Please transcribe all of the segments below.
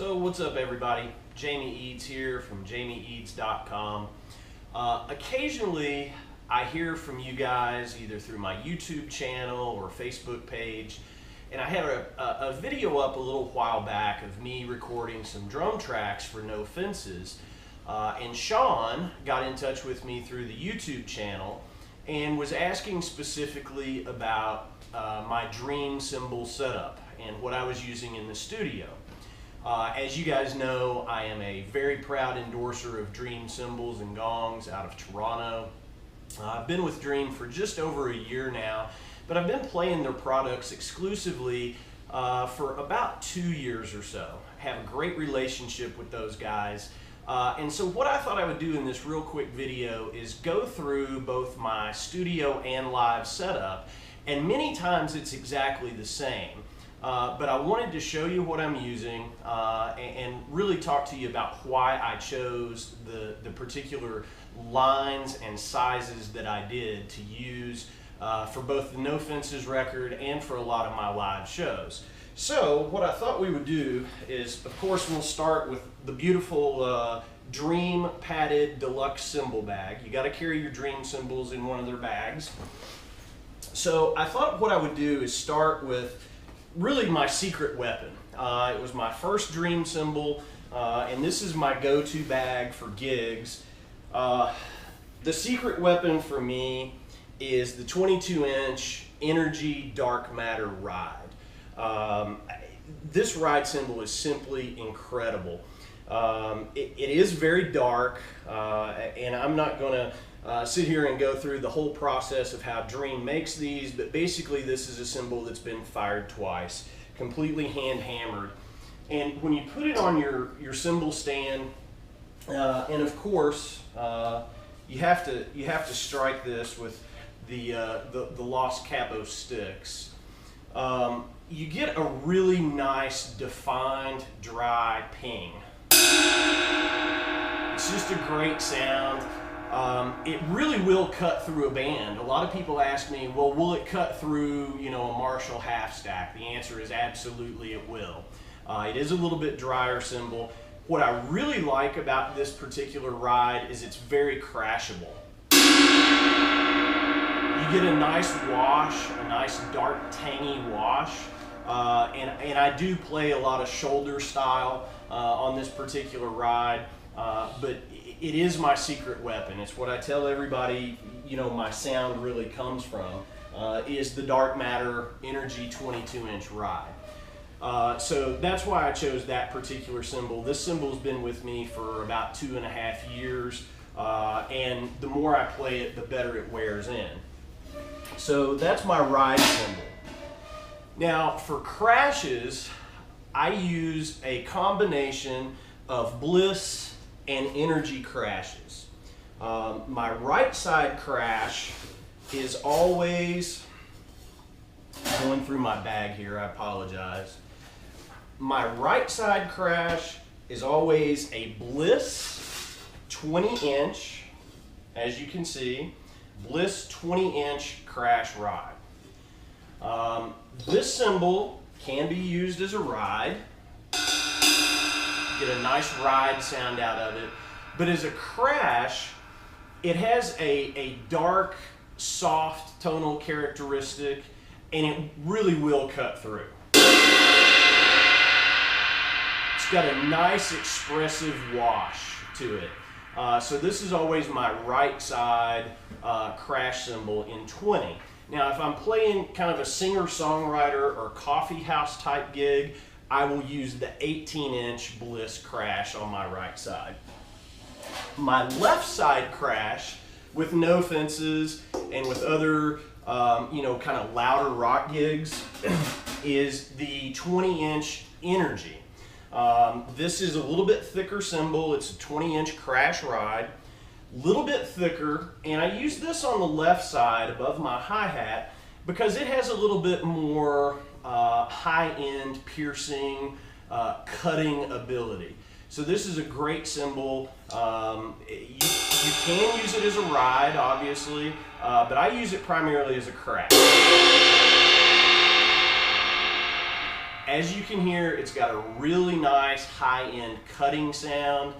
So what's up, everybody? Jamie Eads here from jamieeads.com. Occasionally I hear from you guys either through my YouTube channel or Facebook page, and I had a video up a little while back of me recording some drum tracks for No Fences, and Sean got in touch with me through the YouTube channel and was asking specifically about my dream cymbal setup and what I was using in the studio. As you guys know, I am a very proud endorser of Dream cymbals and gongs out of Toronto. I've been with Dream for just over a year now, but I've been playing their products exclusively for about 2 years or so. I have a great relationship with those guys. And so what I thought I would do in this real quick video is go through both my studio and live setup, and many times it's exactly the same. But I wanted to show you what I'm using and really talk to you about why I chose the particular lines and sizes that I did to use for both the No Fences record and for a lot of my live shows. So what I thought we would do is, of course, we'll start with the beautiful Dream padded deluxe cymbal bag. You got to carry your Dream cymbals in one of their bags. So I thought what I would do is start with really my secret weapon. It was my first Dream cymbal, and this is my go-to bag for gigs. The secret weapon for me is the 22-inch Energy Dark Matter ride. This ride cymbal is simply incredible. It is very dark, and I'm not going to sit here and go through the whole process of how Dream makes these, but basically this is a cymbal that's been fired twice, completely hand hammered. And when you put it on your cymbal stand, and of course you have to strike this with the Los Cabos sticks, you get a really nice defined dry ping. It's just a great sound. It really will cut through a band. A lot of people ask me, well, will it cut through, a Marshall half stack? The answer is absolutely it will. It is a little bit drier cymbal. What I really like about this particular ride is it's very crashable. You get a nice wash, a nice dark tangy wash, and I do play a lot of shoulder style on this particular ride, but it is my secret weapon. It's what I tell everybody, my sound really comes from, is the Dark Matter Energy 22-inch ride. So that's why I chose that particular cymbal. This cymbal's been with me for about 2.5 years, and the more I play it, the better it wears in. So that's my ride cymbal. Now for crashes, I use a combination of Bliss and Energy crashes. My right side crash is always, going through my bag here, I apologize. My right side crash is always a Bliss 20-inch, as you can see, Bliss 20-inch crash ride. This cymbal can be used as a ride. Get a nice ride sound out of it, but as a crash, it has a dark, soft tonal characteristic, and it really will cut through. It's got a nice expressive wash to it. So this is always my right side crash cymbal in 20. Now if I'm playing kind of a singer-songwriter or coffee house type gig, I will use the 18-inch Bliss crash on my right side. My left side crash, with No Fences and with other, kind of louder rock gigs, is the 20-inch Energy. This is a little bit thicker cymbal. It's a 20-inch crash ride, a little bit thicker, and I use this on the left side above my hi-hat because it has a little bit more high-end piercing, cutting ability. So this is a great cymbal. You can use it as a ride, obviously, but I use it primarily as a crash. As you can hear, it's got a really nice high-end cutting sound.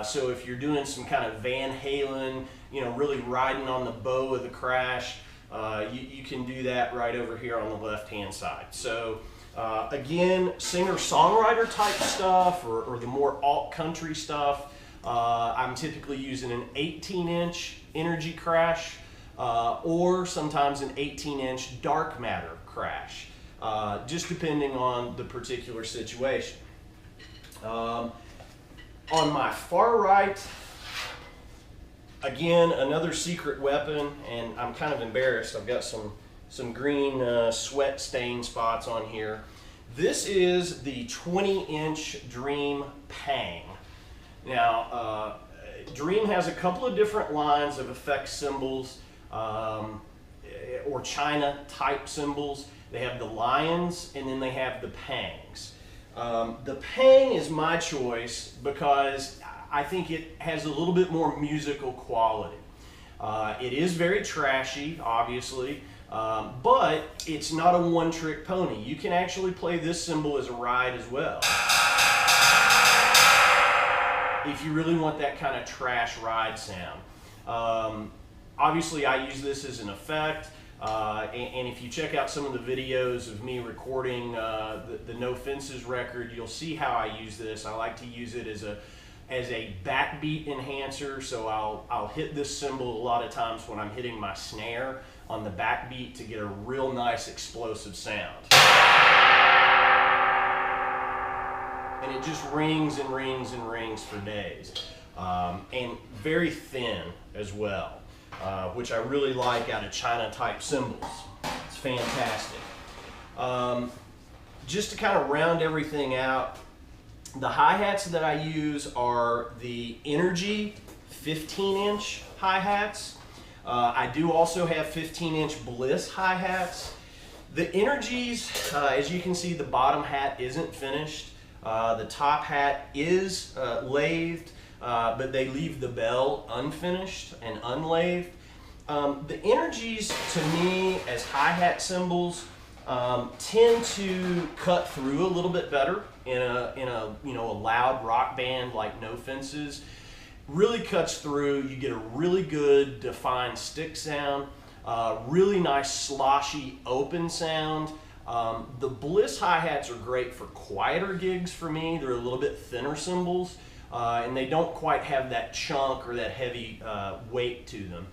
So if you're doing some kind of Van Halen, you know, really riding on the bow of the crash, you can do that right over here on the left-hand side. So again, singer-songwriter type stuff or the more alt-country stuff, I'm typically using an 18-inch Energy crash or sometimes an 18-inch dark matter crash, just depending on the particular situation. On my far right, again, another secret weapon, and I'm kind of embarrassed. I've got some green sweat stain spots on here. This is the 20-inch Dream Pang. Now, Dream has a couple of different lines of effect cymbals or China type cymbals. They have the lions and then they have the pangs. The Pang is my choice because I think it has a little bit more musical quality. It is very trashy, obviously, but it's not a one-trick pony. You can actually play this cymbal as a ride as well, if you really want that kind of trash ride sound. Obviously, I use this as an effect, and if you check out some of the videos of me recording the No Fences record, you'll see how I use this. I like to use it as a backbeat enhancer, so I'll hit this cymbal a lot of times when I'm hitting my snare on the backbeat to get a real nice explosive sound. And it just rings and rings and rings for days. And very thin as well, which I really like out of China type cymbals. It's fantastic. Just to kind of round everything out, the hi-hats that I use are the Energy 15-inch hi-hats. I do also have 15-inch Bliss hi-hats. The Energies, as you can see, the bottom hat isn't finished. The top hat is lathed, but they leave the bell unfinished and unlathed. The Energies, to me, as hi-hat cymbals, tend to cut through a little bit better in a loud rock band like No Fences. Really cuts through. You get a really good defined stick sound, really nice sloshy open sound. The Bliss hi-hats are great for quieter gigs for me. They're a little bit thinner cymbals, and they don't quite have that chunk or that heavy weight to them.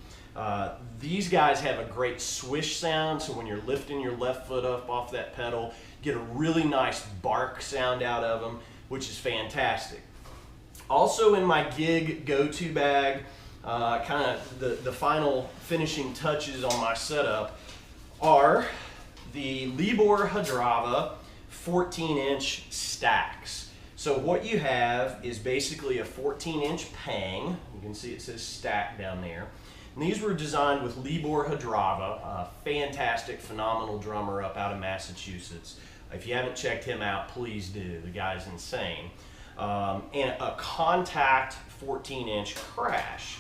These guys have a great swish sound, so when you're lifting your left foot up off that pedal, get a really nice bark sound out of them, which is fantastic. Also in my gig go-to bag, kind of the final finishing touches on my setup are the Libor Hadrava 14-inch stacks. So what you have is basically a 14-inch Pang. You can see it says stack down there. And these were designed with Libor Hadrava, a fantastic, phenomenal drummer up out of Massachusetts. If you haven't checked him out, please do. The guy's insane. And a contact 14-inch crash.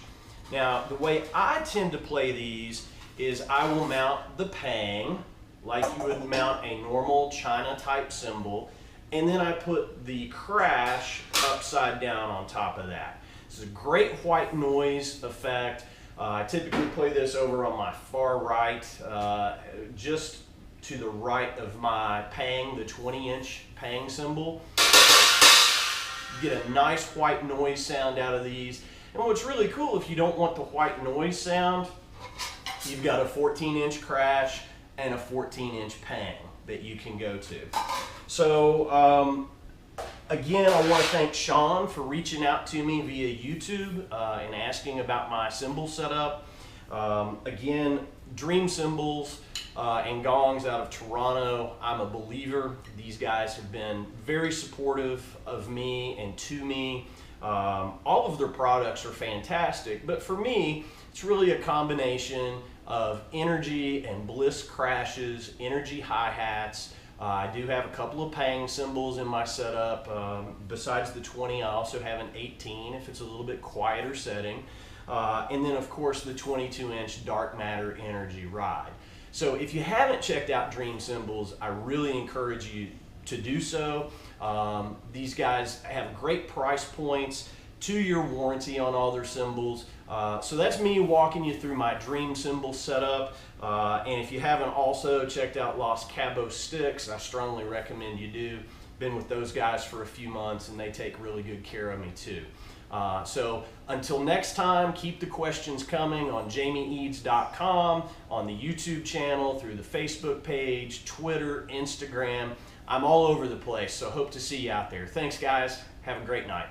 Now, the way I tend to play these is I will mount the Pang like you would mount a normal China type cymbal, and then I put the crash upside down on top of that. This is a great white noise effect. I typically play this over on my far right, just to the right of my Pang, the 20-inch Pang cymbal. You get a nice white noise sound out of these. And what's really cool, if you don't want the white noise sound, you've got a 14-inch crash and a 14-inch Pang that you can go to. So again, I want to thank Sean for reaching out to me via YouTube and asking about my cymbal setup. Again, Dream Cymbals and Gongs out of Toronto. I'm a believer. These guys have been very supportive of me and to me. All of their products are fantastic, but for me, it's really a combination of Energy and Bliss crashes, Energy hi-hats. I do have a couple of Pang cymbals in my setup. Besides the 20, I also have an 18 if it's a little bit quieter setting. And then of course the 22-inch Dark Matter Energy ride. So if you haven't checked out Dream Cymbals, I really encourage you to do so. These guys have great price points, 2-year warranty on all their cymbals. So that's me walking you through my dream cymbal setup. And if you haven't also checked out Los Cabos Sticks, I strongly recommend you do. Been with those guys for a few months and they take really good care of me too. So until next time, keep the questions coming on jamieeads.com, on the YouTube channel, through the Facebook page, Twitter, Instagram. I'm all over the place, so hope to see you out there. Thanks, guys. Have a great night.